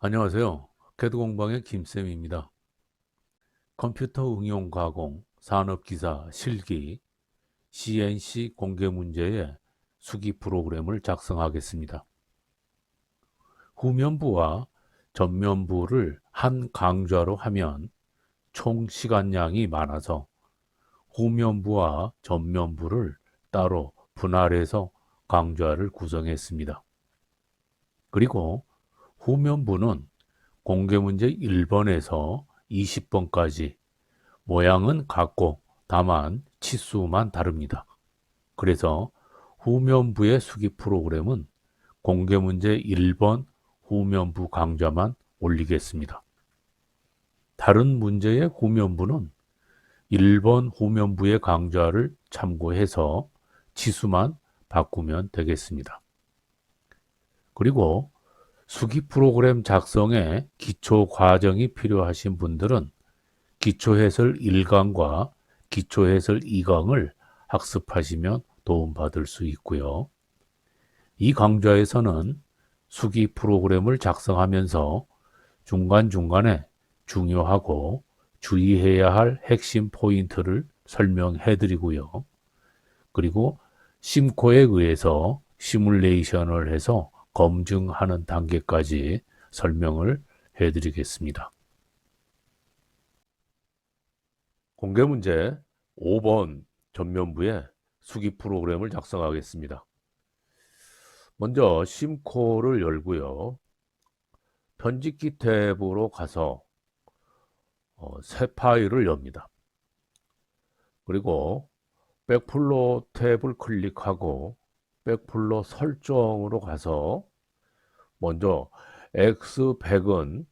안녕하세요. 캐드공방의 김쌤입니다. 컴퓨터 응용 가공, 산업기사, 실기, CNC 공개 문제의 수기 프로그램을 작성하겠습니다. 후면부와 전면부를 한 강좌로 하면 총 시간량이 많아서 후면부와 전면부를 따로 분할해서 강좌를 구성했습니다. 그리고 후면부는 공개문제 1번에서 20번까지 모양은 같고 다만 치수만 다릅니다. 그래서 후면부의 수기 프로그램은 공개문제 1번 후면부 강좌만 올리겠습니다. 다른 문제의 후면부는 1번 후면부의 강좌를 참고해서 치수만 바꾸면 되겠습니다. 그리고 수기 프로그램 작성에 기초 과정이 필요하신 분들은 기초해설 1강과 기초해설 2강을 학습하시면 도움받을 수 있고요. 이 강좌에서는 수기 프로그램을 작성하면서 중간중간에 중요하고 주의해야 할 핵심 포인트를 설명해 드리고요. 그리고 심코에 의해서 시뮬레이션을 해서 검증하는 단계까지 설명을 해 드리겠습니다. 공개 문제 5번 전면부에 수기 프로그램을 작성하겠습니다. 먼저 심코를 열고요. 편집기 탭으로 가서 새 파일을 엽니다. 그리고 백플로 탭을 클릭하고 백플로 설정으로 가서 먼저 X100은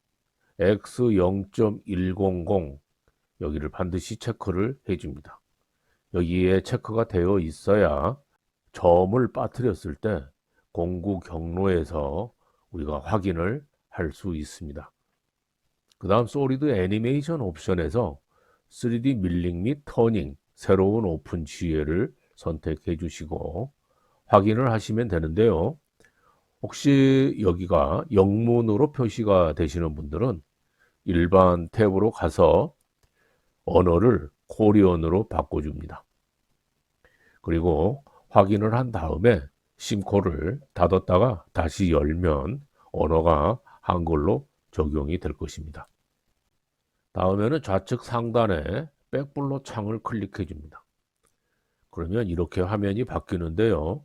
X0.100 여기를 반드시 체크를 해줍니다. 여기에 체크가 되어 있어야 점을 빠뜨렸을 때 공구 경로에서 우리가 확인을 할 수 있습니다. 그 다음 솔리드 애니메이션 옵션에서 3D 밀링 및 터닝 새로운 오픈 지혜를 선택해 주시고 확인을 하시면 되는데요. 혹시 여기가 영문으로 표시가 되시는 분들은 일반 탭으로 가서 언어를 코리안으로 바꿔줍니다. 그리고 확인을 한 다음에 심코를 닫았다가 다시 열면 언어가 한글로 적용이 될 것입니다. 다음에는 좌측 상단에 백블러 창을 클릭해 줍니다. 그러면 이렇게 화면이 바뀌는데요.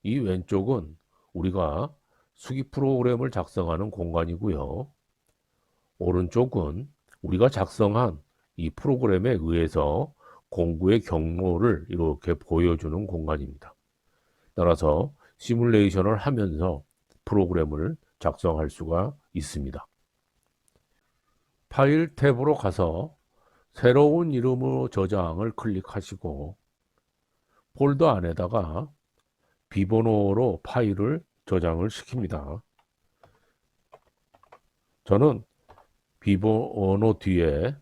이 왼쪽은 우리가 수기 프로그램을 작성하는 공간이고요. 오른쪽은 우리가 작성한 이 프로그램에 의해서 공구의 경로를 이렇게 보여주는 공간입니다. 따라서 시뮬레이션을 하면서 프로그램을 작성할 수가 있습니다. 파일 탭으로 가서 새로운 이름으로 저장을 클릭하시고 폴더 안에다가 비번호로 파일을 저장을 시킵니다. 저는 비번호 뒤에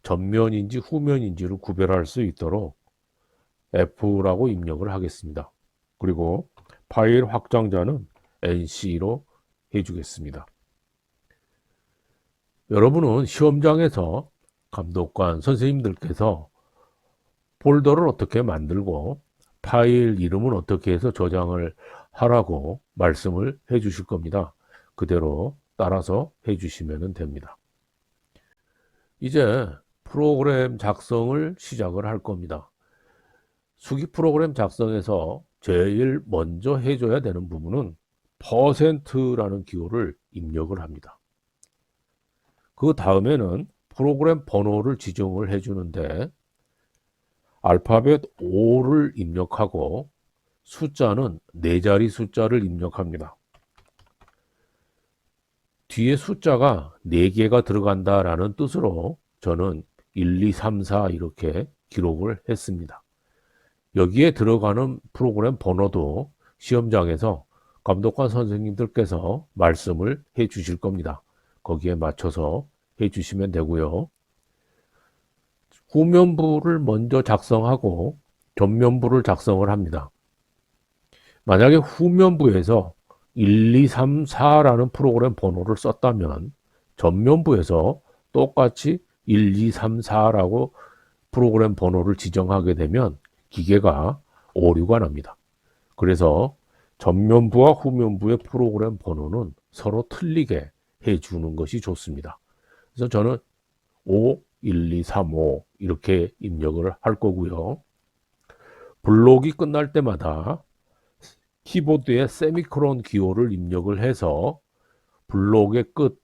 전면인지 후면인지를 구별할 수 있도록 F라고 입력을 하겠습니다. 그리고 파일 확장자는 NC로 해주겠습니다. 여러분은 시험장에서 감독관 선생님들께서 폴더를 어떻게 만들고 파일 이름은 어떻게 해서 저장을 하라고 말씀을 해 주실 겁니다. 그대로 따라서 해 주시면 됩니다. 이제 프로그램 작성을 시작을 할 겁니다. 수기 프로그램 작성에서 제일 먼저 해줘야 되는 부분은 %라는 기호를 입력을 합니다. 그 다음에는 프로그램 번호를 지정을 해주는데 알파벳 5를 입력하고 숫자는 4자리 숫자를 입력합니다. 뒤에 숫자가 4개가 들어간다라는 뜻으로 저는 1, 2, 3, 4 이렇게 기록을 했습니다. 여기에 들어가는 프로그램 번호도 시험장에서 감독관 선생님들께서 말씀을 해 주실 겁니다. 거기에 맞춰서 해 주시면 되고요. 후면부를 먼저 작성하고 전면부를 작성을 합니다. 만약에 후면부에서 1234라는 프로그램 번호를 썼다면 전면부에서 똑같이 1234라고 프로그램 번호를 지정하게 되면 기계가 오류가 납니다. 그래서 전면부와 후면부의 프로그램 번호는 서로 틀리게 해주는 것이 좋습니다. 그래서 저는 51235 이렇게 입력을 할 거고요. 블록이 끝날 때마다 키보드에 세미콜론 기호를 입력을 해서 블록의 끝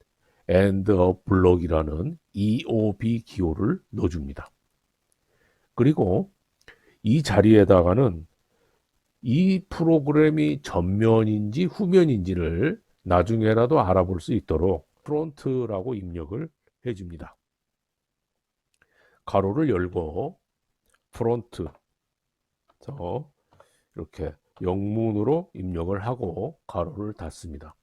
end of block이라는 EOB 기호를 넣어줍니다. 그리고 이 자리에다가는 이 프로그램이 전면인지 후면인지를 나중에라도 알아볼 수 있도록 프론트라고 입력을 해줍니다. 가로를 열고 프론트 이렇게 영문으로 입력을 하고 가로를 닫습니다.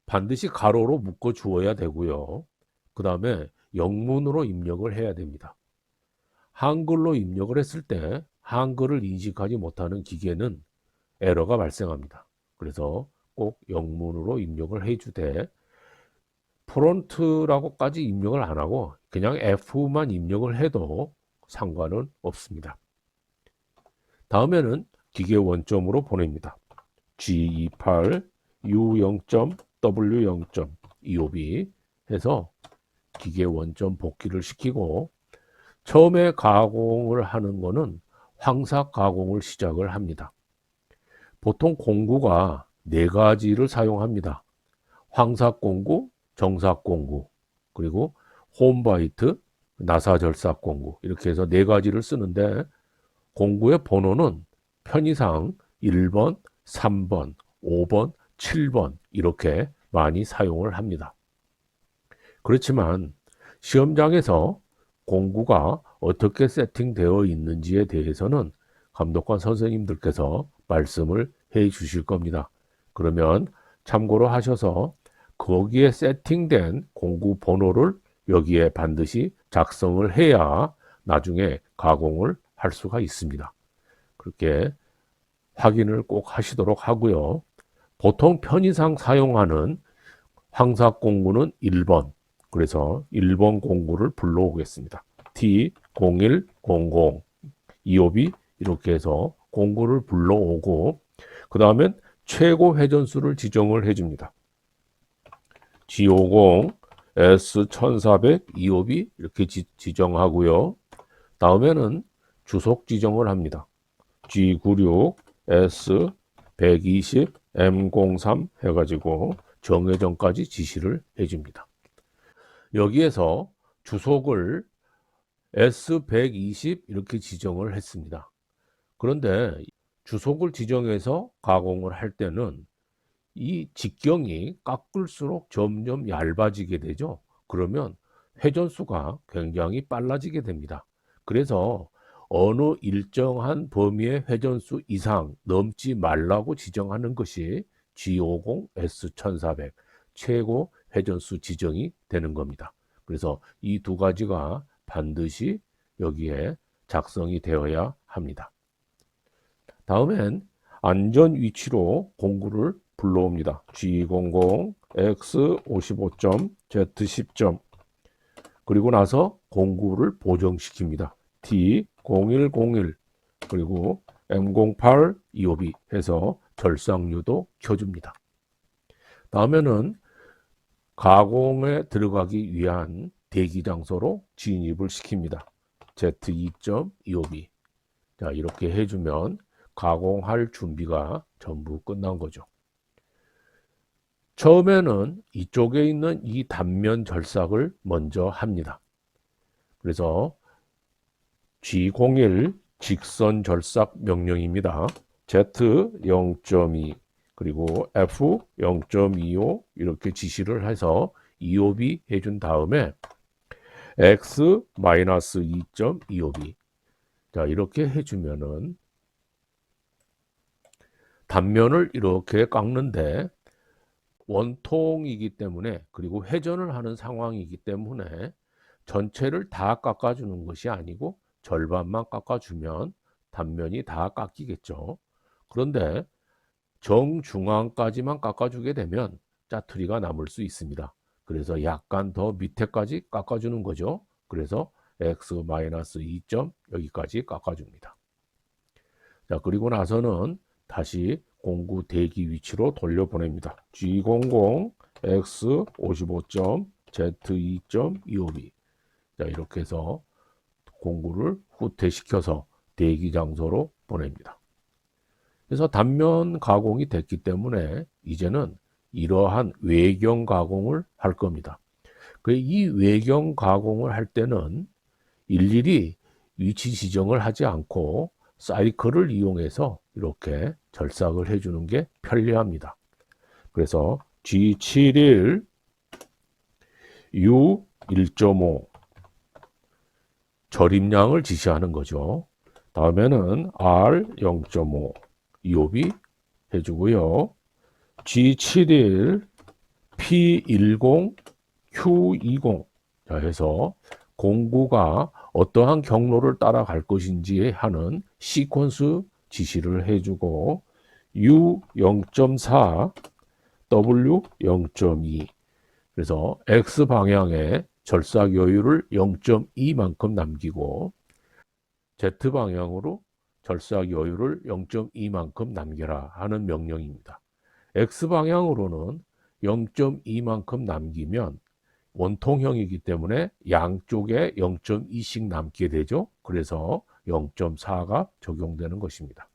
반드시 가로로 묶어 주어야 되고요. 그 다음에 영문으로 입력을 해야 됩니다. 한글로 입력을 했을 때 한글을 인식하지 못하는 기계는 에러가 발생합니다. 그래서 꼭 영문으로 입력을 해주되 프론트라고까지 입력을 안 하고 그냥 F만 입력을 해도 상관은 없습니다. 다음에는 기계 원점으로 보냅니다. G28 U0.W0. EOB 해서 기계 원점 복귀를 시키고 처음에 가공을 하는 거는 황삭 가공을 시작을 합니다. 보통 공구가 네 가지를 사용합니다. 황삭 공구, 정삭 공구, 그리고 홈바이트, 나사 절삭 공구 이렇게 해서 네 가지를 쓰는데 공구의 번호는 편의상 1번, 3번, 5번, 7번 이렇게 많이 사용을 합니다. 그렇지만 시험장에서 공구가 어떻게 세팅되어 있는지에 대해서는 감독관 선생님들께서 말씀을 해 주실 겁니다. 그러면 참고로 하셔서 거기에 세팅된 공구 번호를 여기에 반드시 작성을 해야 나중에 가공을 할 수가 있습니다. 그렇게 확인을 꼭 하시도록 하고요. 보통 편의상 사용하는 황삭 공구는 1번. 그래서 1번 공구를 불러오겠습니다. T0100 EOB 이렇게 해서 공구를 불러오고 그 다음엔 최고 회전수를 지정을 해줍니다. G50 S1400 EOB 이렇게 지정하고요. 다음에는 주속 지정을 합니다. G96 S120 M03 해가지고 정회전까지 지시를 해줍니다. 여기에서 주속을 S120 이렇게 지정을 했습니다. 그런데 주속을 지정해서 가공을 할 때는 이 직경이 깎을수록 점점 얇아지게 되죠. 그러면 회전수가 굉장히 빨라지게 됩니다. 그래서 어느 일정한 범위의 회전수 이상 넘지 말라고 지정하는 것이 G50 S1400 최고 회전수 지정이 되는 겁니다. 그래서 이 두 가지가 반드시 여기에 작성이 되어야 합니다. 다음엔 안전 위치로 공구를 불러옵니다. G00 X55점 Z10점 그리고 나서 공구를 보정시킵니다. T0101 그리고 M08 EOB 해서 절삭류도 켜줍니다. 다음에는 가공에 들어가기 위한 대기 장소로 진입을 시킵니다. Z2점 EOB 자 이렇게 해주면 가공할 준비가 전부 끝난 거죠. 처음에는 이쪽에 있는 이 단면 절삭을 먼저 합니다. 그래서 G01 직선 절삭 명령입니다. Z0.2 그리고 F0.25 이렇게 지시를 해서 EOB 해준 다음에 X-2.25B 자 이렇게 해주면은 단면을 이렇게 깎는데 원통이기 때문에 그리고 회전을 하는 상황이기 때문에 전체를 다 깎아주는 것이 아니고 절반만 깎아주면 단면이 다 깎이겠죠. 그런데 정중앙까지만 깎아주게 되면 짜투리가 남을 수 있습니다. 그래서 약간 더 밑에까지 깎아주는 거죠. 그래서 x-2점 여기까지 깎아줍니다. 자, 그리고 나서는 다시 공구 대기 위치로 돌려보냅니다. G00 X 55점 Z 2.25B. 자, 이렇게 해서 공구를 후퇴시켜서 대기 장소로 보냅니다. 그래서 단면 가공이 됐기 때문에 이제는 이러한 외경 가공을 할 겁니다. 이 외경 가공을 할 때는 일일이 위치 지정을 하지 않고 사이클을 이용해서 이렇게 절삭을 해주는 게 편리합니다. 그래서 G71 U 1.5 절임량을 지시하는 거죠. 다음에는 R 0.5 이옵이 해주고요. G71 P10 Q20 자 해서 공구가 어떠한 경로를 따라갈 것인지 하는 시퀀스 지시를 해주고 U 0.4 W 0.2 그래서 X 방향에 절삭 여유를 0.2만큼 남기고 Z 방향으로 절삭 여유를 0.2만큼 남겨라 하는 명령입니다. X 방향으로는 0.2만큼 남기면 원통형이기 때문에 양쪽에 0.2씩 남게 되죠. 그래서 0.4가 적용되는 것입니다.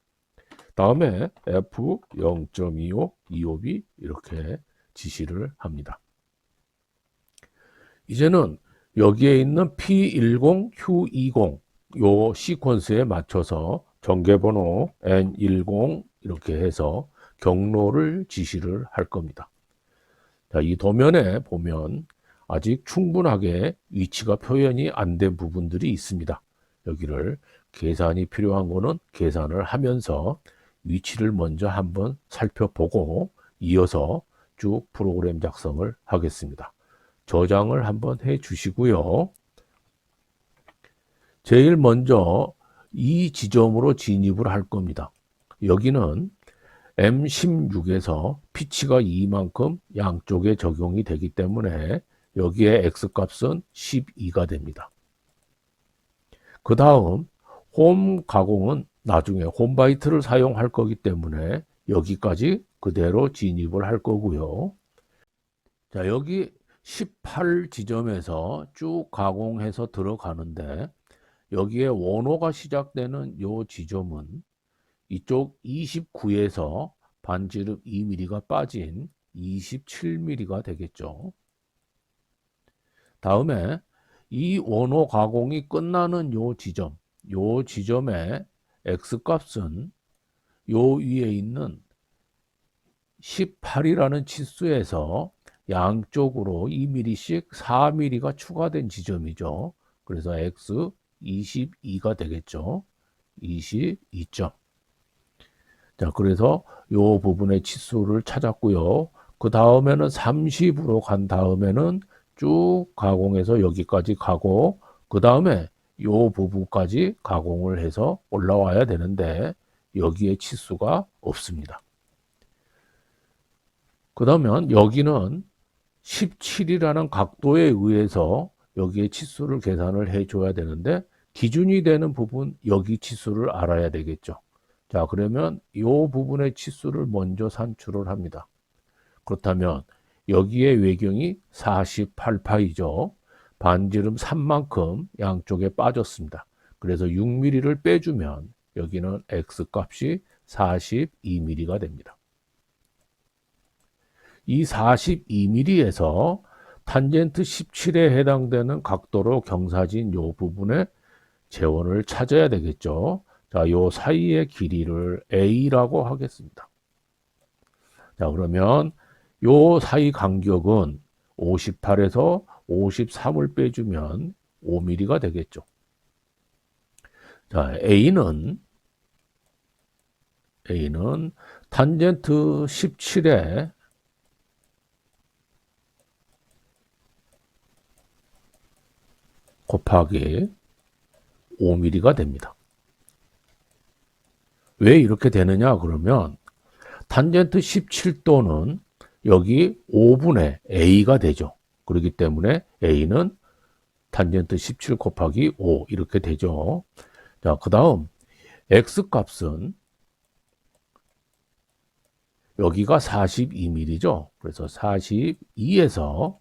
다음에 F 0.25, 2옵이 이렇게 지시를 합니다. 이제는 여기에 있는 P10, Q20 요 시퀀스에 맞춰서 전개번호 N10 이렇게 해서 경로를 지시를 할 겁니다. 자, 이 도면에 보면 아직 충분하게 위치가 표현이 안 된 부분들이 있습니다. 여기를 계산이 필요한 거는 계산을 하면서 위치를 먼저 한번 살펴보고 이어서 쭉 프로그램 작성을 하겠습니다. 저장을 한번 해 주시고요. 제일 먼저 이 지점으로 진입을 할 겁니다. 여기는 M16에서 피치가 2만큼 양쪽에 적용이 되기 때문에 여기에 X값은 12가 됩니다. 그 다음 홈 가공은 나중에 홈바이트를 사용할 거기 때문에 여기까지 그대로 진입을 할 거고요. 자, 여기 18 지점에서 쭉 가공해서 들어가는데 여기에 원호가 시작되는 요 지점은 이쪽 29에서 반지름 2mm가 빠진 27mm가 되겠죠. 다음에 이 원호 가공이 끝나는 요 지점의 X값은 요 위에 있는 18이라는 치수에서 양쪽으로 2mm씩 4mm가 추가된 지점이죠. 그래서 X 22가 되겠죠. 22점. 자, 그래서 요 부분의 치수를 찾았고요. 그 다음에는 30으로 간 다음에는 쭉 가공해서 여기까지 가고 그 다음에 요 부분까지 가공을 해서 올라와야 되는데 여기에 치수가 없습니다. 그러면 여기는 17이라는 각도에 의해서 여기에 치수를 계산을 해줘야 되는데 기준이 되는 부분 여기 치수를 알아야 되겠죠. 자, 그러면 이 부분의 치수를 먼저 산출을 합니다. 그렇다면 여기에 외경이 48파이죠. 반지름 3만큼 양쪽에 빠졌습니다. 그래서 6mm를 빼주면 여기는 X값이 42mm가 됩니다. 이 42mm에서 탄젠트 17에 해당되는 각도로 경사진 이 부분의 재원을 찾아야 되겠죠. 자, 요 사이의 길이를 A라고 하겠습니다. 자, 그러면 요 사이 간격은 58에서 53을 빼주면 5mm가 되겠죠. 자, A는 탄젠트 17에 곱하기 5mm가 됩니다. 왜 이렇게 되느냐 그러면 탄젠트 17도는 여기 5분의 a가 되죠. 그렇기 때문에 a는 탄젠트 17 곱하기 5 이렇게 되죠. 자, 그 다음 x 값은 여기가 42mm죠. 그래서 42에서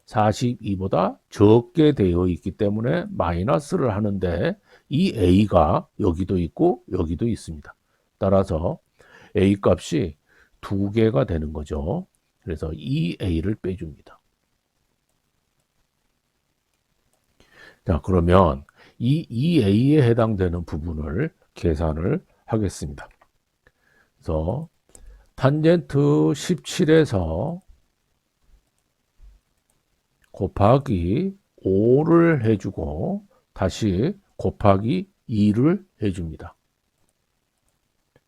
42보다 적게 되어 있기 때문에 마이너스를 하는데 이 a가 여기도 있고 여기도 있습니다. 따라서 a 값이 2개가 되는 거죠. 그래서 이 a를 빼줍니다. 자, 그러면 이 2a에 해당되는 부분을 계산을 하겠습니다. 그래서 탄젠트 17에서 곱하기 5를 해주고 다시 곱하기 2를 해줍니다.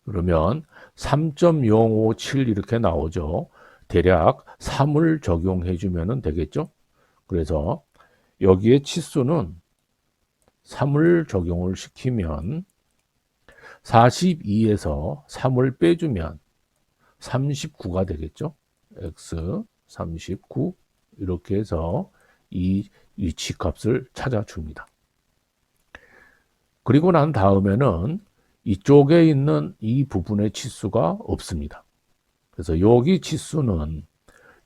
그러면 3.057 이렇게 나오죠. 대략 3을 적용해주면 되겠죠. 그래서 여기에 치수는 3을 적용을 시키면 42에서 3을 빼주면 39가 되겠죠. x 39 이렇게 해서 이 위치 값을 찾아줍니다. 그리고 난 다음에는 이쪽에 있는 이 부분의 치수가 없습니다. 그래서 여기 치수는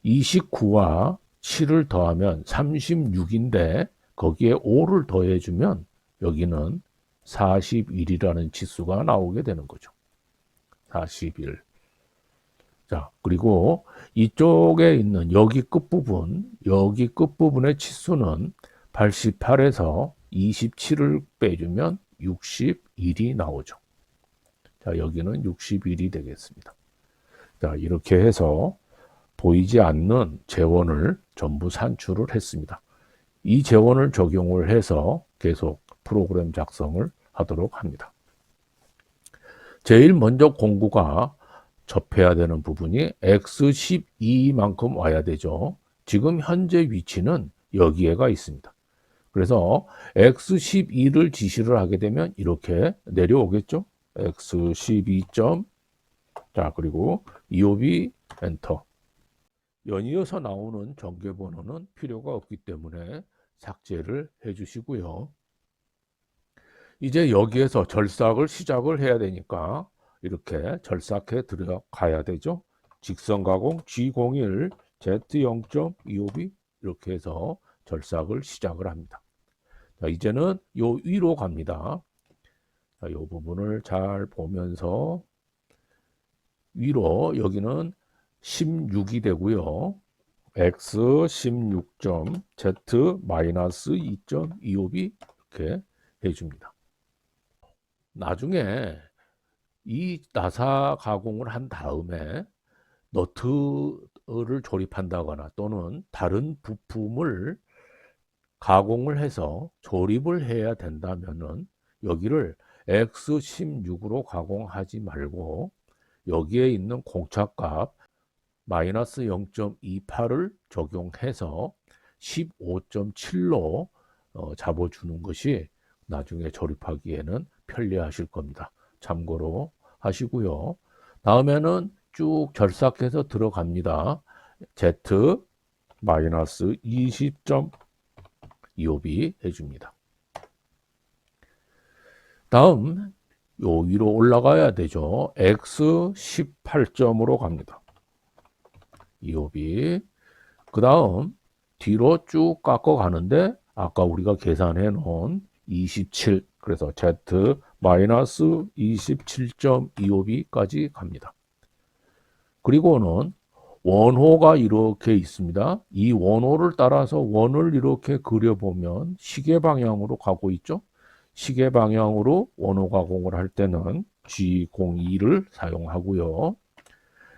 29와 7을 더하면 36인데 거기에 5를 더해주면 여기는 41이라는 치수가 나오게 되는 거죠. 41. 자, 그리고 이쪽에 있는 여기 끝부분의 치수는 88에서 27을 빼주면 61이 나오죠. 자, 여기는 61이 되겠습니다. 자, 이렇게 해서 보이지 않는 재원을 전부 산출을 했습니다. 이 재원을 적용을 해서 계속 프로그램 작성을 하도록 합니다. 제일 먼저 공구가 접해야 되는 부분이 x12만큼 와야 되죠. 지금 현재 위치는 여기에가 있습니다. 그래서 x12를 지시를 하게 되면 이렇게 내려오겠죠. x12점, 자, 그리고 EOB 엔터. 연이어서 나오는 전개번호는 필요가 없기 때문에 삭제를 해주시고요. 이제 여기에서 절삭을 시작을 해야 되니까 이렇게 절삭해 들어가야 되죠. 직선 가공 G01 Z0.25B 이렇게 해서 절삭을 시작을 합니다. 자, 이제는 요 위로 갑니다. 자, 요 부분을 잘 보면서 위로 여기는 16이 되고요. x 16점 z 마이너스 2.25b 이렇게 해줍니다. 나중에 이 나사 가공을 한 다음에 너트를 조립한다거나 또는 다른 부품을 가공을 해서 조립을 해야 된다면은 여기를 x16으로 가공하지 말고 여기에 있는 공차값 마이너스 0.28을 적용해서 15.7로 잡아주는 것이 나중에 조립하기에는 편리하실 겁니다. 참고로 하시고요. 다음에는 쭉 절삭해서 들어갑니다. Z 마이너스 20.25B 해줍니다. 다음 요 위로 올라가야 되죠. X 18점으로 갑니다. 25B. 그 다음 뒤로 쭉 깎아 가는데 아까 우리가 계산해 놓은 27 그래서 Z 마이너스 27.25B까지 갑니다. 그리고는 원호가 이렇게 있습니다. 이 원호를 따라서 원을 이렇게 그려보면 시계 방향으로 가고 있죠. 시계 방향으로 원호 가공을 할 때는 G02를 사용하고요.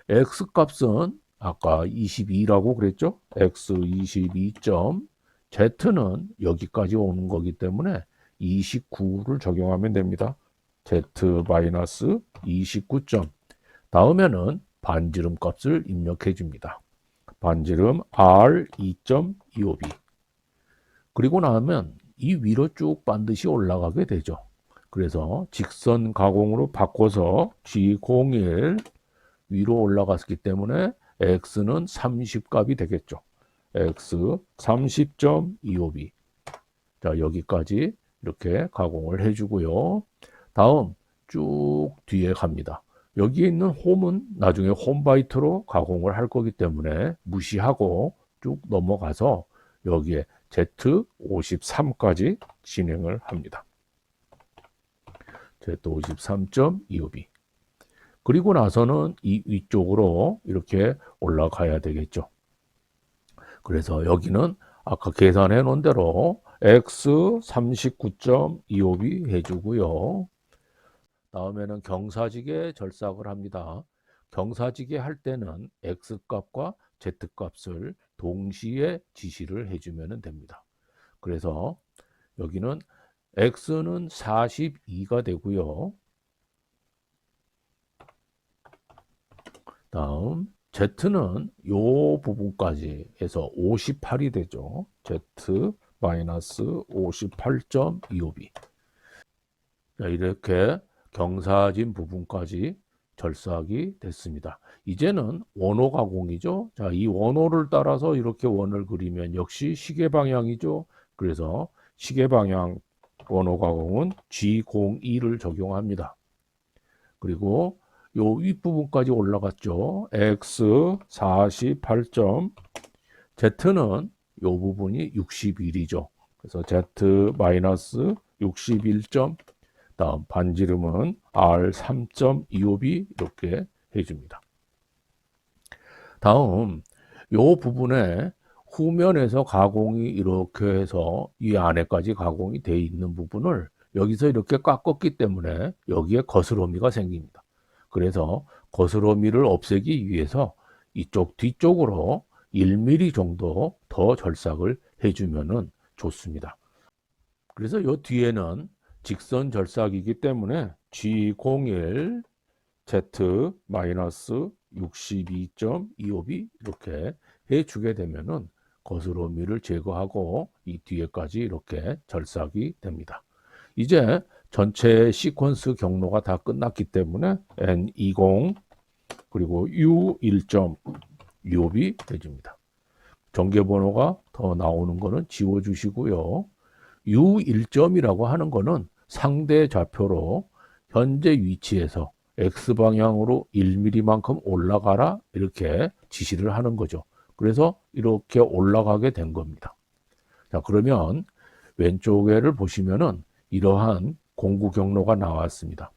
X 값은 아까 22라고 그랬죠. X 22점 Z는 여기까지 오는 거기 때문에 29를 적용하면 됩니다. Z 마이너스 29점. 다음에는 반지름 값을 입력해 줍니다. 반지름 R 2.25B. 그리고 나면 이 위로 쭉 반드시 올라가게 되죠. 그래서 직선 가공으로 바꿔서 G01 위로 올라갔기 때문에 x는 30 값이 되겠죠. x 30.25b. 자, 여기까지 이렇게 가공을 해주고요. 다음 쭉 뒤에 갑니다. 여기에 있는 홈은 나중에 홈바이트로 가공을 할 거기 때문에 무시하고 쭉 넘어가서 여기에 Z53까지 진행을 합니다. Z53.25b. 그리고 나서는 이 위쪽으로 이렇게 올라가야 되겠죠. 그래서 여기는 아까 계산해 놓은 대로 X 39.25b 해주고요. 다음에는 경사지게 절삭을 합니다. 경사지게 할 때는 X값과 Z값을 동시에 지시를 해주면 됩니다. 그래서 여기는 X는 42가 되고요. 다음 Z는 요 부분까지 해서 58이 되죠. Z-58.25b. 자, 이렇게 경사진 부분까지 절삭이 됐습니다. 이제는 원호 가공이죠. 자, 이 원호를 따라서 이렇게 원을 그리면 역시 시계 방향이죠. 그래서 시계 방향 원호 가공은 G02를 적용합니다. 그리고 요 윗부분까지 올라갔죠. X 48. Z는 요 부분이 61이죠. 그래서 Z-61. 다음 반지름은 R 3.25b 이렇게 해줍니다. 다음 요 부분에 후면에서 가공이 이렇게 해서 이 안에까지 가공이 돼 있는 부분을 여기서 이렇게 깎았기 때문에 여기에 거스러미가 생깁니다. 그래서 거스러미를 없애기 위해서 이쪽 뒤쪽으로 1mm 정도 더 절삭을 해주면 좋습니다. 그래서 요 뒤에는 직선 절삭이기 때문에 G01 Z-62.25b 이렇게 해주게 되면은 거스러미를 제거하고 이 뒤에까지 이렇게 절삭이 됩니다. 이제 전체 시퀀스 경로가 다 끝났기 때문에 N20 그리고 U1.25b 해줍니다. 전개번호가 더 나오는 거는 지워주시고요. U1점이라고 하는 거는 상대 좌표로 현재 위치에서 X방향으로 1mm만큼 올라가라 이렇게 지시를 하는 거죠. 그래서 이렇게 올라가게 된 겁니다. 자, 그러면 왼쪽에를 보시면은 이러한 공구 경로가 나왔습니다.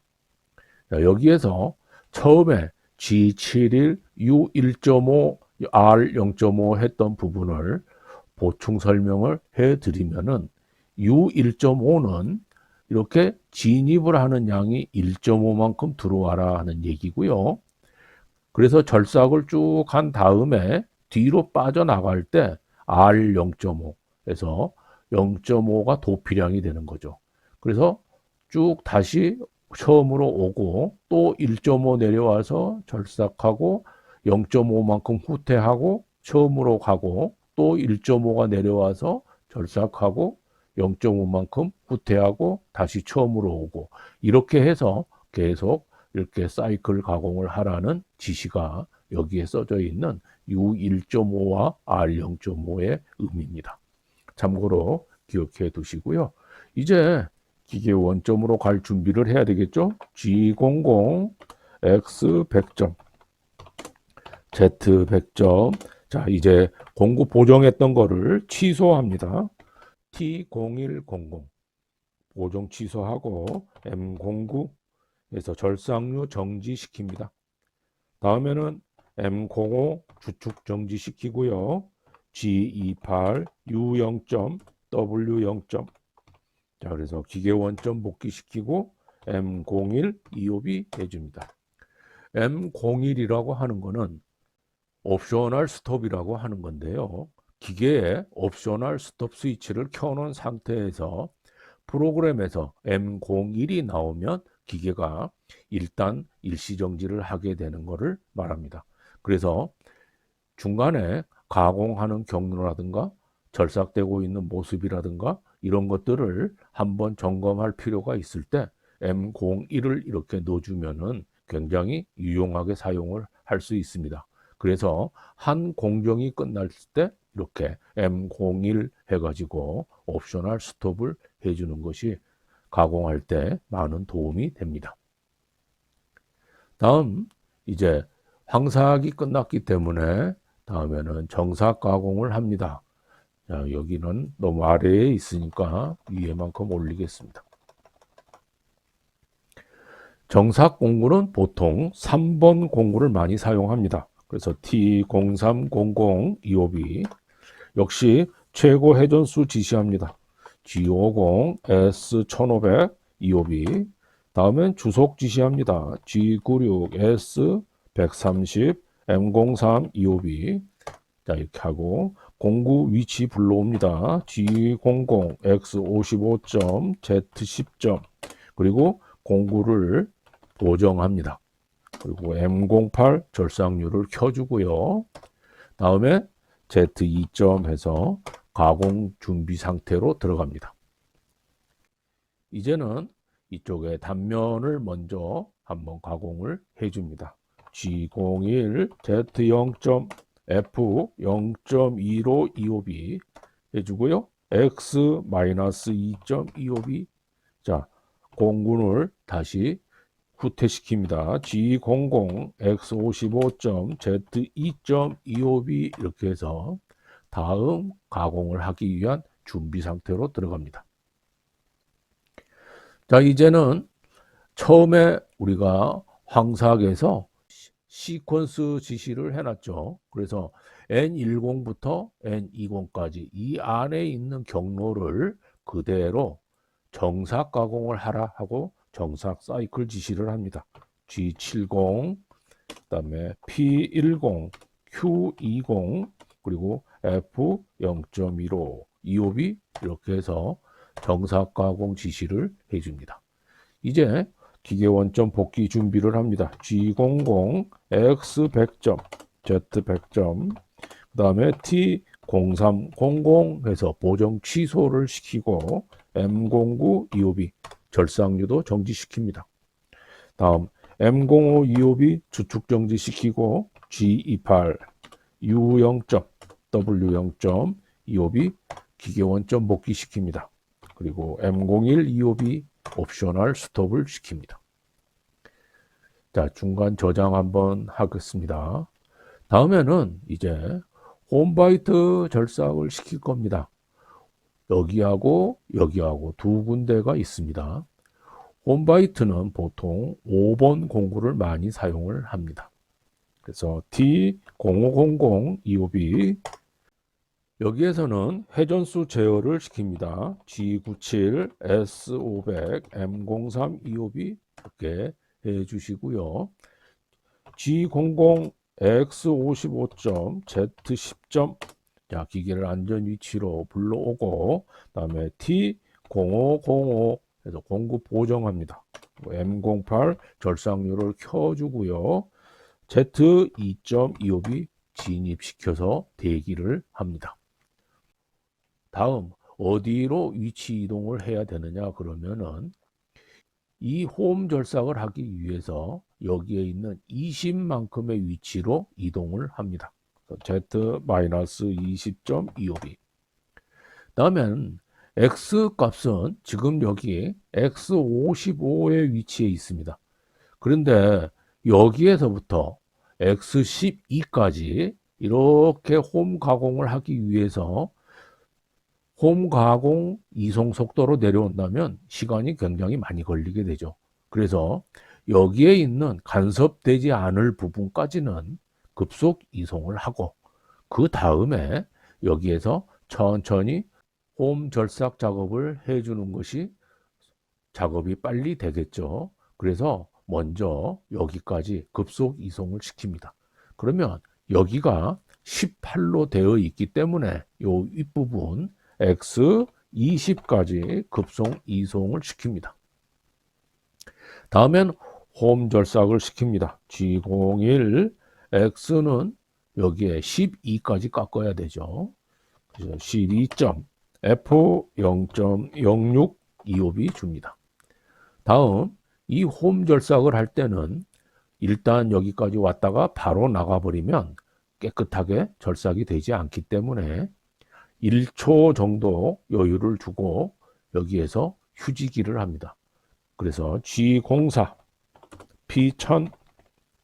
자, 여기에서 처음에 G71, U1.5, R0.5 했던 부분을 보충 설명을 해드리면은 U1.5는 이렇게 진입을 하는 양이 1.5만큼 들어와라 하는 얘기고요. 그래서 절삭을 쭉 한 다음에 뒤로 빠져나갈 때 R0.5에서 0.5가 도피량이 되는 거죠. 그래서 쭉 다시 처음으로 오고 또 1.5 내려와서 절삭하고 0.5만큼 후퇴하고 처음으로 가고 또 1.5가 내려와서 절삭하고 0.5만큼 후퇴하고 다시 처음으로 오고 이렇게 해서 계속 이렇게 사이클 가공을 하라는 지시가 여기에 써져 있는 U1.5와 R0.5의 의미입니다. 참고로 기억해 두시고요. 이제 기계 원점으로 갈 준비를 해야 되겠죠? G00, X 100점, Z 100점. 자, 이제 공구 보정했던 거를 취소합니다. T0100 보정 취소하고 M09에서 절삭류 정지시킵니다. 다음에는 M05 주축 정지시키고요. G28 U0점 W0점. 자, 그래서 기계 원점 복귀시키고 M01 EOB 해줍니다. M01이라고 하는 거는 옵셔널 스톱이라고 하는 건데요. 기계에 옵셔널 스톱 스위치를 켜놓은 상태에서 프로그램에서 M01이 나오면 기계가 일단 일시정지를 하게 되는 것을 말합니다. 그래서 중간에 가공하는 경로라든가 절삭되고 있는 모습이라든가 이런 것들을 한번 점검할 필요가 있을 때 M01을 이렇게 넣어주면은 굉장히 유용하게 사용을 할 수 있습니다. 그래서 한 공정이 끝날 때 이렇게 M01 해가지고 옵셔널 스톱을 해주는 것이 가공할 때 많은 도움이 됩니다. 다음 이제 황삭이 끝났기 때문에 다음에는 정삭 가공을 합니다. 자, 여기는 너무 아래에 있으니까 위에만큼 올리겠습니다. 정삭 공구는 보통 3번 공구를 많이 사용합니다. 그래서 T030025B 역시 최고 회전수 지시합니다. G50, S1500, 25B 다음엔 주속 지시합니다. G96, S130, M03, 25B 자 이렇게 하고 공구 위치 불러옵니다. G00, X55점, Z10점 그리고 공구를 보정합니다. 그리고 M08 절삭률을 켜주고요. 다음에 Z2점 해서 가공 준비 상태로 들어갑니다. 이제는 이쪽에 단면을 먼저 한번 가공을 해줍니다. G01, Z0점, F0.25 25B 해주고요. X-2.25B 자 공군을 다시 후퇴시킵니다. G00, X55점, Z2.25B 이렇게 해서 다음 가공을 하기 위한 준비 상태로 들어갑니다. 자, 이제는 처음에 우리가 황삭에서 시퀀스 지시를 해놨죠. 그래서 N10부터 N20까지 이 안에 있는 경로를 그대로 정삭 가공을 하라 하고 정삭 사이클 지시를 합니다. G70, 그다음에 P10, Q20, 그리고 F0.15, 25B 이렇게 해서 정삭 가공 지시를 해줍니다. 이제 기계 원점 복귀 준비를 합니다. G00, X100점, Z100점, 그 다음에 T0300 해서 보정 취소를 시키고 M09, 25B 절삭류도 정지시킵니다. 다음 M05, 25B 주축 정지시키고 G28, U0점, W0점, 25B 기계 원점 복귀시킵니다. 그리고 M01, 25B 옵셔널 스톱을 시킵니다. 자, 중간 저장 한번 하겠습니다. 다음에는 이제 홈바이트 절삭을 시킬 겁니다. 여기하고 여기하고 두 군데가 있습니다. 홈바이트는 보통 5번 공구를 많이 사용을 합니다. 그래서 T0500 25B 여기에서는 회전수 제어를 시킵니다. G97, S500, M03, 25B 이렇게 해주시고요. G00, X55점, Z10점 자, 기계를 안전 위치로 불러오고 그다음에 T0505 해서 공구 보정합니다. M08 절삭률을 켜주고요. Z2.25B 진입시켜서 대기를 합니다. 다음 어디로 위치 이동을 해야 되느냐 그러면은 이 홈 절삭을 하기 위해서 여기에 있는 20만큼의 위치로 이동을 합니다. Z-20.25B 다음엔 X 값은 지금 여기 X55의 위치에 있습니다. 그런데 여기에서부터 X12까지 이렇게 홈 가공을 하기 위해서 홈 가공 이송 속도로 내려온다면 시간이 굉장히 많이 걸리게 되죠. 그래서 여기에 있는 간섭되지 않을 부분까지는 급속 이송을 하고 그 다음에 여기에서 천천히 홈 절삭 작업을 해주는 것이 작업이 빨리 되겠죠. 그래서 먼저 여기까지 급속 이송을 시킵니다. 그러면 여기가 18로 되어 있기 때문에 이 윗부분 X20까지 급속 이송을 시킵니다. 다음엔 홈 절삭을 시킵니다. G01, X는 여기에 12까지 깎아야 되죠. 그래서 12점, F0.06, 25B 줍니다. 다음 이 홈 절삭을 할 때는 일단 여기까지 왔다가 바로 나가버리면 깨끗하게 절삭이 되지 않기 때문에 1초 정도 여유를 두고 여기에서 휴지기를 합니다. 그래서 G04 P1000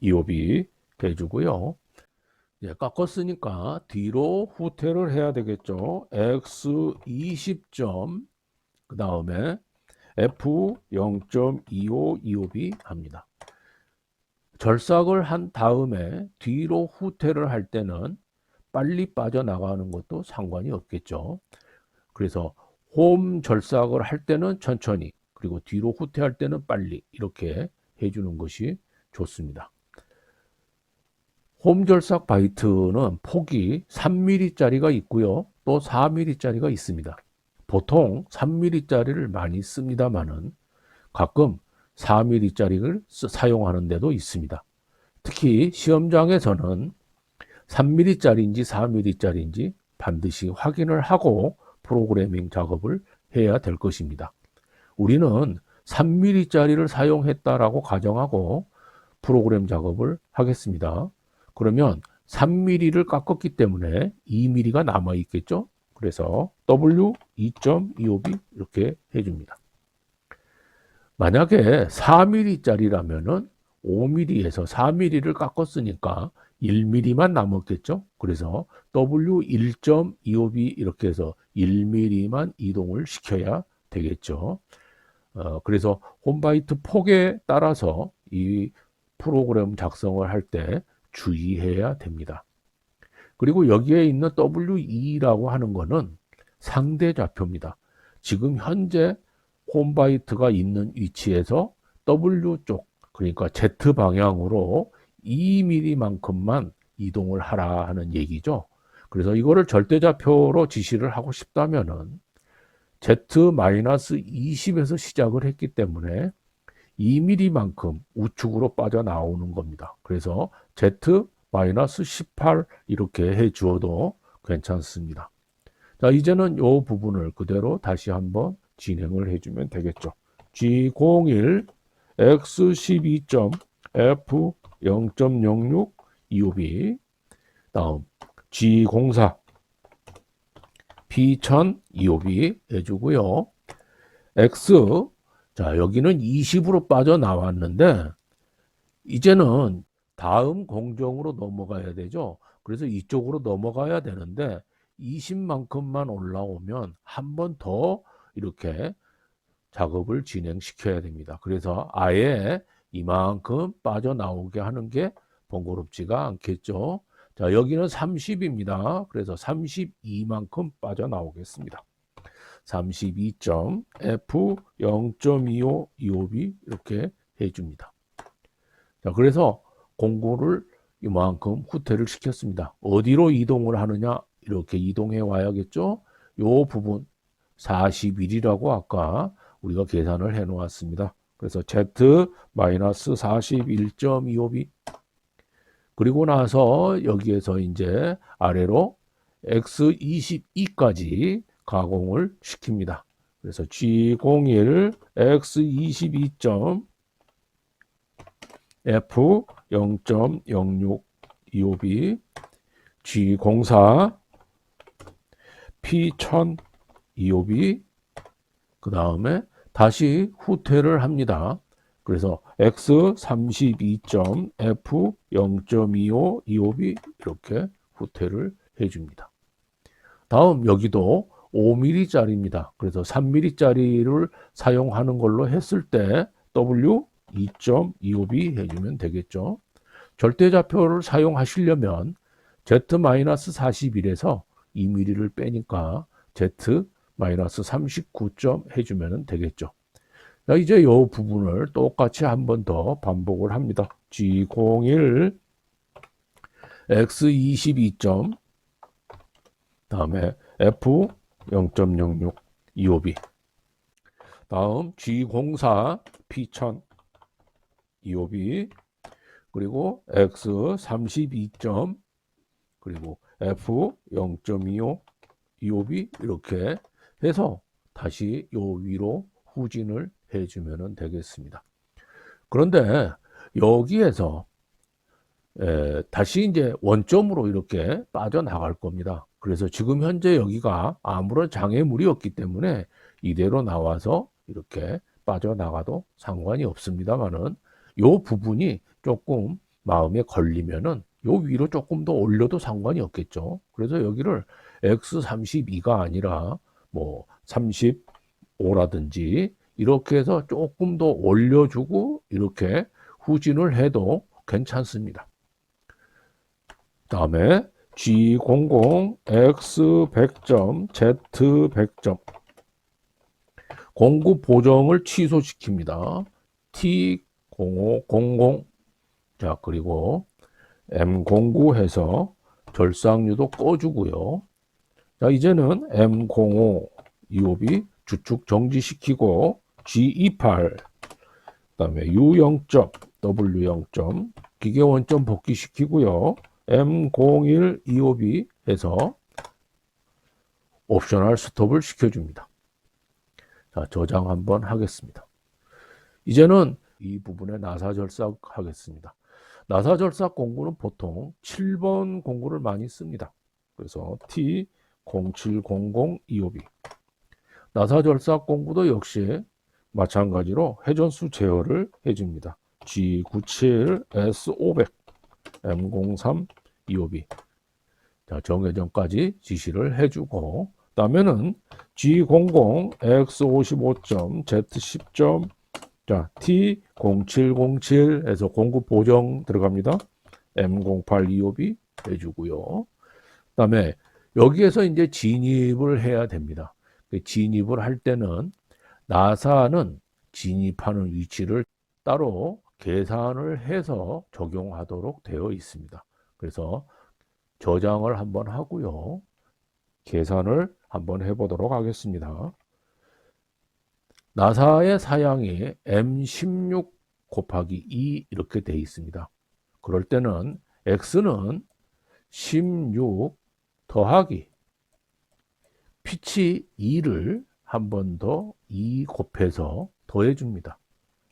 EOB 해주고요. 이제 깎았으니까 뒤로 후퇴를 해야 되겠죠. X20점 그 다음에 F0.25 EOB 합니다. 절삭을 한 다음에 뒤로 후퇴를 할 때는 빨리 빠져나가는 것도 상관이 없겠죠. 그래서 홈 절삭을 할 때는 천천히, 그리고 뒤로 후퇴할 때는 빨리 이렇게 해주는 것이 좋습니다. 홈 절삭 바이트는 폭이 3mm짜리가 있고요. 또 4mm짜리가 있습니다. 보통 3mm짜리를 많이 씁니다만은 가끔 4mm짜리를 사용하는 데도 있습니다. 특히 시험장에서는 3mm짜리인지 4mm짜리인지 반드시 확인을 하고 프로그래밍 작업을 해야 될 것입니다. 우리는 3mm짜리를 사용했다라고 가정하고 프로그램 작업을 하겠습니다. 그러면 3mm를 깎았기 때문에 2mm가 남아 있겠죠? 그래서 W2.25B 이렇게 해줍니다. 만약에 4mm짜리라면은 5mm에서 4mm를 깎았으니까 1mm만 남았겠죠? 그래서 W1.25B 이렇게 해서 1mm만 이동을 시켜야 되겠죠. 그래서 홈바이트 폭에 따라서 이 프로그램 작성을 할 때 주의해야 됩니다. 그리고 여기에 있는 W2라고 하는 거는 상대 좌표입니다. 지금 현재 홈바이트가 있는 위치에서 W 쪽, 그러니까 Z 방향으로 2mm만큼만 이동을 하라 하는 얘기죠. 그래서 이거를 절대좌표로 지시를 하고 싶다면은 Z-20에서 시작을 했기 때문에 2mm만큼 우측으로 빠져나오는 겁니다. 그래서 Z-18 이렇게 해 주어도 괜찮습니다. 자, 이제는 이 부분을 그대로 다시 한번 진행을 해주면 되겠죠. G01 X12.F 0.06 EOB 다음 G04 P1000 EOB 해주고요. X 자 여기는 20으로 빠져나왔는데 이제는 다음 공정으로 넘어가야 되죠. 그래서 이쪽으로 넘어가야 되는데 20만큼만 올라오면 한 번 더 이렇게 작업을 진행시켜야 됩니다. 그래서 아예 이만큼 빠져나오게 하는 게 번거롭지가 않겠죠. 자, 여기는 30입니다. 그래서 32만큼 빠져나오겠습니다. 32점 F 0.25 EOB 이렇게 해줍니다. 자, 그래서 공구를 이만큼 후퇴를 시켰습니다. 어디로 이동을 하느냐? 이렇게 이동해 와야겠죠? 요 부분 41이라고 아까 우리가 계산을 해 놓았습니다. 그래서 Z-41.25B 그리고 나서 여기에서 이제 아래로 X22까지 가공을 시킵니다. 그래서 G01 X22. F 0.06 EOB G04 P1000 EOB 그 다음에 다시 후퇴를 합니다. 그래서 X32. F 0.25 EOB 이렇게 후퇴를 해줍니다. 다음 여기도 5mm짜리입니다. 그래서 3mm짜리를 사용하는 걸로 했을 때 W 2.25B 해주면 되겠죠. 절대좌표를 사용하시려면 Z-41에서 2mm를 빼니까 Z-39점 해주면 되겠죠. 자, 이제 이 부분을 똑같이 한 번 더 반복을 합니다. G01 X22점 다음에 F 0.06 EOB 다음 G04 P1000 EOB 그리고 X32점 그리고 F 0.25 EOB 이렇게 해서 다시 요 위로 후진을 해주면 되겠습니다. 그런데 여기에서 다시 이제 원점으로 이렇게 빠져나갈 겁니다. 그래서 지금 현재 여기가 아무런 장애물이 없기 때문에 이대로 나와서 이렇게 빠져나가도 상관이 없습니다만은 요 부분이 조금 마음에 걸리면은 요 위로 조금 더 올려도 상관이 없겠죠. 그래서 여기를 X32가 아니라 뭐 35라든지 이렇게 해서 조금 더 올려주고 이렇게 후진을 해도 괜찮습니다. 다음에 G00, X100점, Z100점 공구 보정을 취소시킵니다. T0500 자 그리고 M09 해서 절삭유도 꺼주고요. 자 이제는 M05 EOB 주축 정지시키고 G28 그다음에 U0점, W0점 기계 원점 복귀시키고요. M01 EOB 해서 옵셔널 스톱을 시켜줍니다. 자, 저장 한번 하겠습니다. 이제는 이 부분에 나사 절삭 하겠습니다. 나사 절삭 공구는 보통 7번 공구를 많이 씁니다. 그래서 T0700 EOB 나사 절삭 공구도 역시 마찬가지로 회전수 제어를 해줍니다. G97, S500, M03, EOB 자, 정회전까지 지시를 해주고 그다음에는 G00, X55점, Z10점 자, T0707에서 공구 보정 들어갑니다. M08 EOB 해주고요. 그다음에 여기에서 이제 진입을 해야 됩니다. 진입을 할 때는 나사는 진입하는 위치를 따로 계산을 해서 적용하도록 되어 있습니다. 그래서 저장을 한번 하고요. 계산을 한번 해보도록 하겠습니다. 나사의 사양이 M16 곱하기 2 이렇게 되어 있습니다. 그럴 때는 X는 16 더하기 피치 2를 한 번 더 2 곱해서 더해줍니다.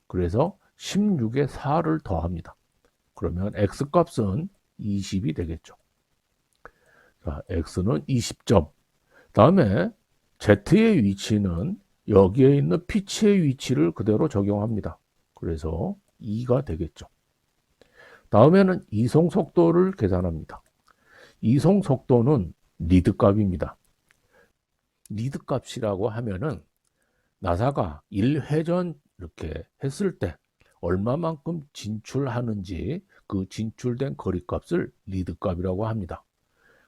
그래서 16에 4를 더합니다. 그러면 X값은 20이 되겠죠. 자, X는 20점. 다음에 Z의 위치는 여기에 있는 피치의 위치를 그대로 적용합니다. 그래서 2가 되겠죠. 다음에는 이송 속도를 계산합니다. 이송 속도는 리드 값입니다. 리드 값이라고 하면은 나사가 1회전 이렇게 했을 때 얼마만큼 진출하는지 그 진출된 거리 값을 리드 값이라고 합니다.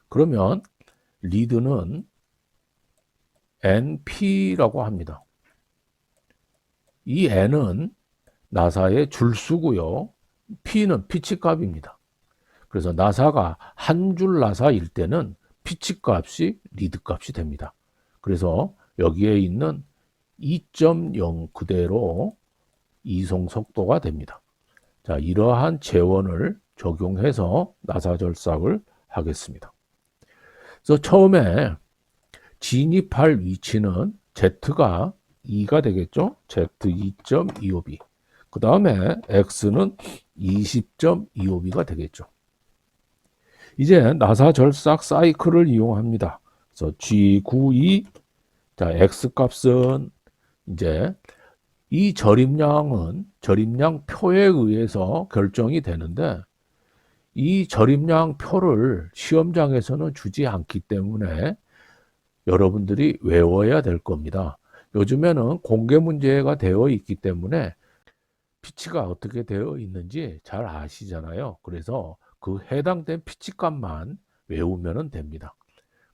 그러면 리드는 NP라고 합니다. 이 N은 나사의 줄수고요. P는 피치 값입니다. 그래서 나사가 한 줄 나사일 때는 피치 값이 리드 값이 됩니다. 그래서 여기에 있는 2.0 그대로 이송 속도가 됩니다. 자, 이러한 재원을 적용해서 나사 절삭을 하겠습니다. 그래서 처음에 진입할 위치는 Z가 2가 되겠죠? Z2.25B. 그 다음에 X는 20.25B가 되겠죠. 이제 나사 절삭 사이클을 이용합니다. 그래서 G92, 자, X 값은 이제 이 절임량은 절임량 표에 의해서 결정이 되는데 이 절임량 표를 시험장에서는 주지 않기 때문에 여러분들이 외워야 될 겁니다. 요즘에는 공개 문제가 되어 있기 때문에 피치가 어떻게 되어 있는지 잘 아시잖아요. 그래서 그 해당된 피치 값만 외우면 됩니다.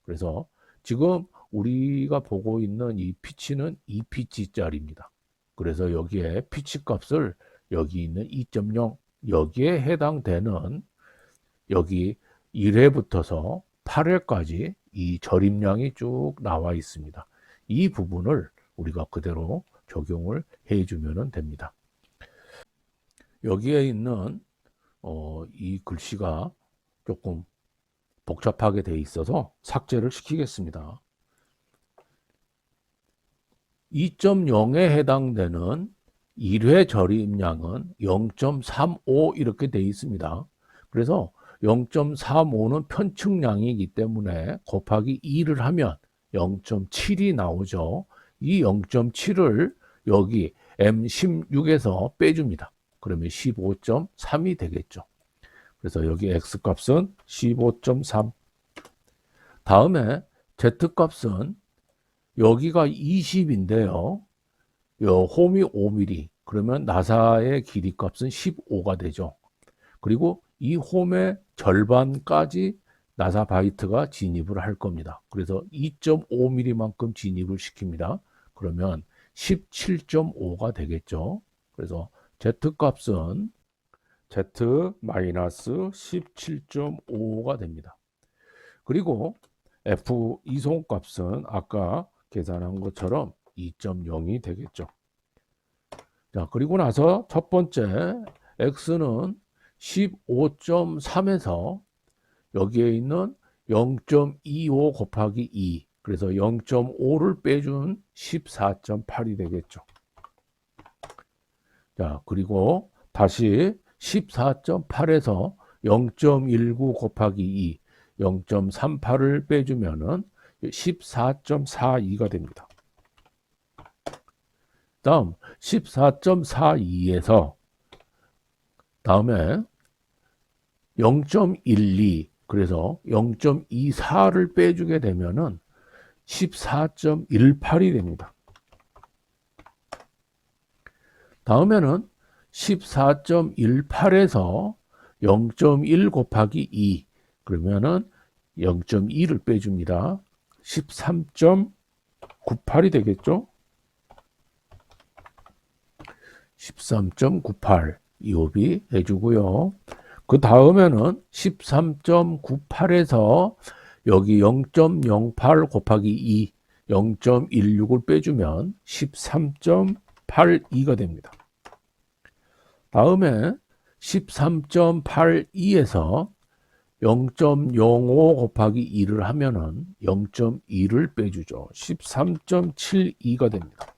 그래서 지금 우리가 보고 있는 이 피치는 2피치짜리입니다. 그래서 여기에 피치 값을 여기 있는 2.0 여기에 해당되는 여기 1회부터서 8회까지 이 절임량이 쭉 나와 있습니다. 이 부분을 우리가 그대로 적용을 해주면 됩니다. 여기에 있는 이 글씨가 조금 복잡하게 돼 있어서 삭제를 시키겠습니다. 2.0에 해당되는 1회 절임량은 0.35 이렇게 돼 있습니다. 그래서 0.35는 편측량이기 때문에 곱하기 2를 하면 0.7이 나오죠. 이 0.7을 여기 M16에서 빼줍니다. 그러면 15.3이 되겠죠. 그래서 여기 X값은 15.3. 다음에 Z값은 여기가 20인데요. 홈이 5mm. 그러면 나사의 길이값은 15가 되죠. 그리고 이 홈의 절반까지 나사 바이트가 진입을 할 겁니다. 그래서 2.5mm만큼 진입을 시킵니다. 그러면 17.5가 되겠죠. 그래서 Z값은 Z-17.5가 됩니다. 그리고 F 이송값은 아까 계산한 것처럼 2.0이 되겠죠. 자, 그리고 나서 첫 번째 X는 15.3에서 여기에 있는 0.25 곱하기 2, 그래서 0.5를 빼준 14.8이 되겠죠. 자, 그리고 다시 14.8에서 0.19 곱하기 2, 0.38을 빼주면은 14.42가 됩니다. 다음 14.42에서 다음에 0.12, 그래서 0.24를 빼주게 되면은 14.18이 됩니다. 다음에는 14.18에서 0.1 곱하기 2, 그러면은 0.2를 빼줍니다. 13.98이 되겠죠? 13.98 이옵이 해주고요. 그 다음에는 13.98에서 여기 0.08 곱하기 2, 0.16을 빼주면 13.82가 됩니다. 다음에 13.82에서 0.05 곱하기 2를 하면은 0.2를 빼주죠. 13.72가 됩니다.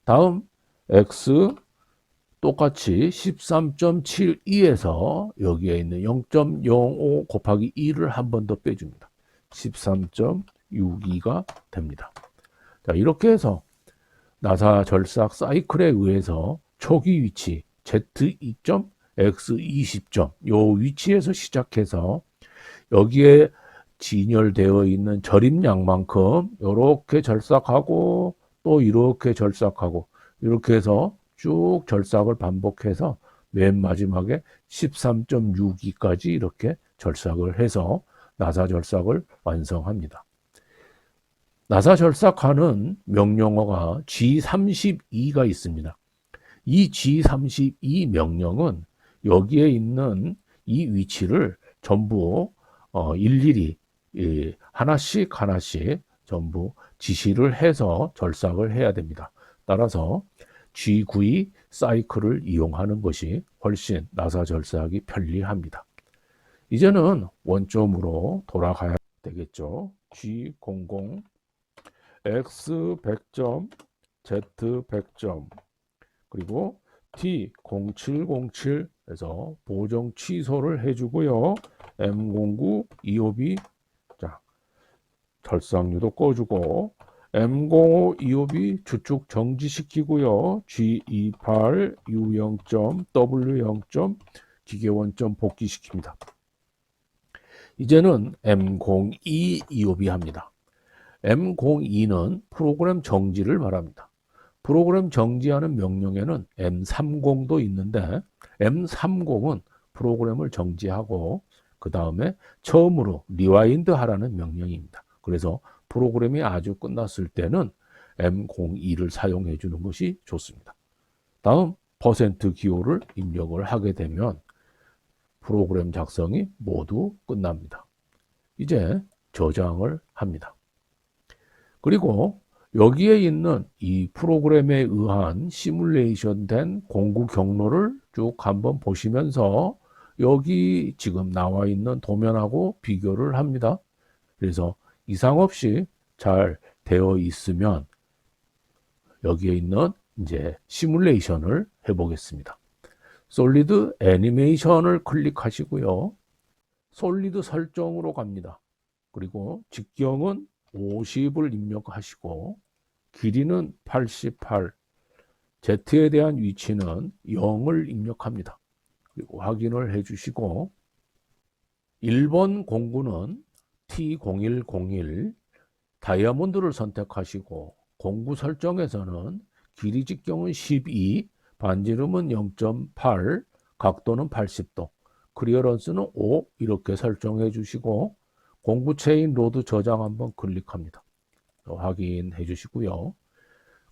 다음 X 똑같이 13.72에서 여기에 있는 0.05 곱하기 2를 한 번 더 빼줍니다. 13.62가 됩니다. 자, 이렇게 해서 나사 절삭 사이클에 의해서 초기 위치 Z2점, X20점 요 위치에서 시작해서 여기에 진열되어 있는 절임량만큼 이렇게 절삭하고 또 이렇게 절삭하고 이렇게 해서 쭉 절삭을 반복해서 맨 마지막에 13.62까지 이렇게 절삭을 해서 나사 절삭을 완성합니다. 나사 절삭하는 명령어가 G32가 있습니다. 이 G32 명령은 여기에 있는 이 위치를 전부 일일이 하나씩 전부 지시를 해서 절삭을 해야 됩니다. 따라서 G92 사이클을 이용하는 것이 훨씬 나사 절삭이 편리합니다. 이제는 원점으로 돌아가야 되겠죠. G00, X 100점, Z 100점, 그리고 T0707에서 보정 취소를 해주고요. M09 EOB 자 절삭류도 꺼주고 M05 EOB 주축 정지시키고요. G28 U0점 W0점 기계원점 복귀시킵니다. 이제는 M02 EOB 합니다. M02는 프로그램 정지를 말합니다. 프로그램 정지하는 명령에는 M30도 있는데 M30은 프로그램을 정지하고 그 다음에 처음으로 리와인드 하라는 명령입니다. 그래서 프로그램이 아주 끝났을 때는 M02를 사용해 주는 것이 좋습니다. 다음 %기호를 입력을 하게 되면 프로그램 작성이 모두 끝납니다. 이제 저장을 합니다. 그리고 여기에 있는 이 프로그램에 의한 시뮬레이션 된 공구 경로를 쭉 한번 보시면서 여기 지금 나와 있는 도면하고 비교를 합니다. 그래서 이상 없이 잘 되어 있으면 여기에 있는 이제 시뮬레이션을 해 보겠습니다. 솔리드 애니메이션을 클릭하시고요. 솔리드 설정으로 갑니다. 그리고 직경은 50을 입력하시고 길이는 88, Z에 대한 위치는 0을 입력합니다. 그리고 확인을 해주시고 1번 공구는 T0101 다이아몬드를 선택하시고 공구 설정에서는 길이 직경은 12, 반지름은 0.8, 각도는 80도, 클리어런스는 5 이렇게 설정해 주시고 공구 체인 로드 저장 한번 클릭합니다. 확인해 주시고요.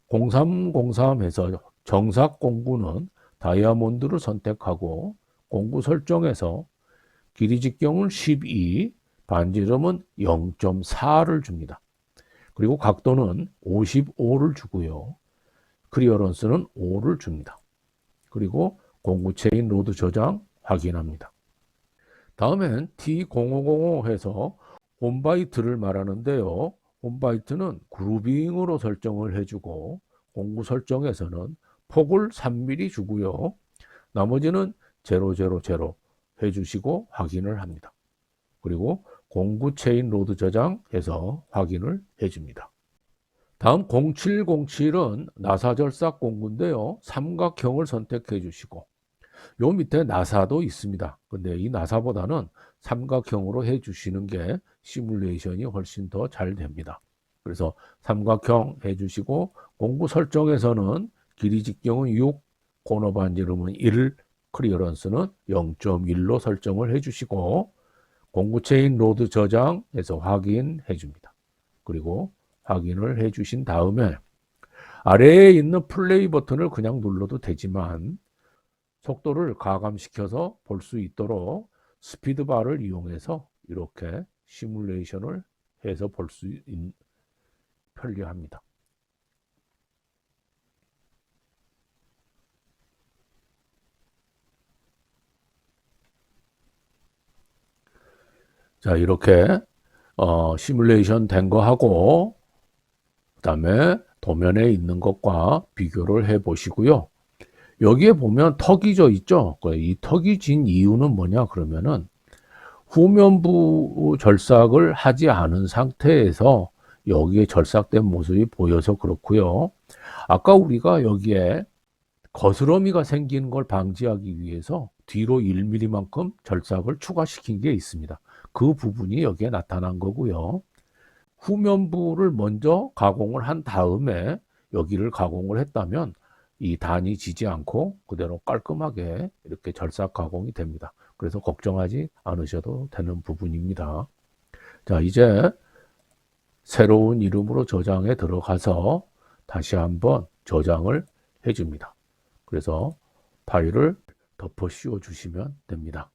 0303에서 정삭 공구는 다이아몬드를 선택하고 공구 설정에서 길이 직경을 12, 반지름은 0.4를 줍니다. 그리고 각도는 55를 주고요. 클리어런스는 5를 줍니다. 그리고 공구 체인 로드 저장 확인합니다. 다음엔 T0505 해서 홈바이트를 말하는데요. 홈바이트는 그루빙으로 설정을 해주고 공구 설정에서는 폭을 3mm 주고요. 나머지는 000 해주시고 확인을 합니다. 그리고 공구 체인 로드 저장해서 확인을 해줍니다. 다음 0707은 나사 절삭 공구인데요. 삼각형을 선택해 주시고 요 밑에 나사도 있습니다. 근데 이 나사보다는 삼각형으로 해 주시는 게 시뮬레이션이 훨씬 더 잘 됩니다. 그래서 삼각형 해 주시고 공구 설정에서는 길이 직경은 6, 코너 반지름은 1, 클리어런스는 0.1로 설정을 해 주시고 공구 체인 로드 저장해서 확인해 줍니다. 그리고 확인을 해 주신 다음에 아래에 있는 플레이 버튼을 그냥 눌러도 되지만 속도를 가감시켜서 볼 수 있도록 스피드바를 이용해서 이렇게 시뮬레이션을 해서 볼 수 편리합니다. 자, 이렇게 시뮬레이션 된 거 하고 그다음에 도면에 있는 것과 비교를 해 보시고요. 여기에 보면 턱이 져 있죠. 이 턱이 진 이유는 뭐냐 그러면은 후면부 절삭을 하지 않은 상태에서 여기에 절삭된 모습이 보여서 그렇고요. 아까 우리가 여기에 거스러미가 생기는 걸 방지하기 위해서 뒤로 1mm만큼 절삭을 추가시킨 게 있습니다. 그 부분이 여기에 나타난 거고요. 후면부를 먼저 가공을 한 다음에 여기를 가공을 했다면 이 단이 지지 않고 그대로 깔끔하게 이렇게 절삭 가공이 됩니다. 그래서 걱정하지 않으셔도 되는 부분입니다. 자, 이제 새로운 이름으로 저장에 들어가서 다시 한번 저장을 해줍니다. 그래서 파일을 덮어 씌워 주시면 됩니다.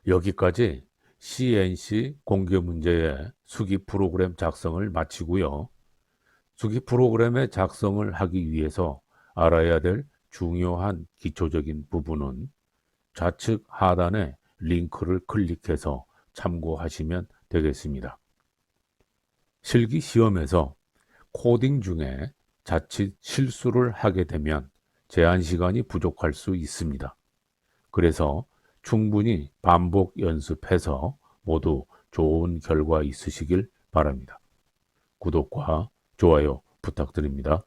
여기까지 CNC 공개 문제의 수기 프로그램 작성을 마치고요. 수기 프로그램의 작성을 하기 위해서 알아야 될 중요한 기초적인 부분은 좌측 하단에 링크를 클릭해서 참고하시면 되겠습니다. 실기 시험에서 코딩 중에 자칫 실수를 하게 되면 제한 시간이 부족할 수 있습니다. 그래서 충분히 반복 연습해서 모두 좋은 결과 있으시길 바랍니다. 구독과 좋아요 부탁드립니다.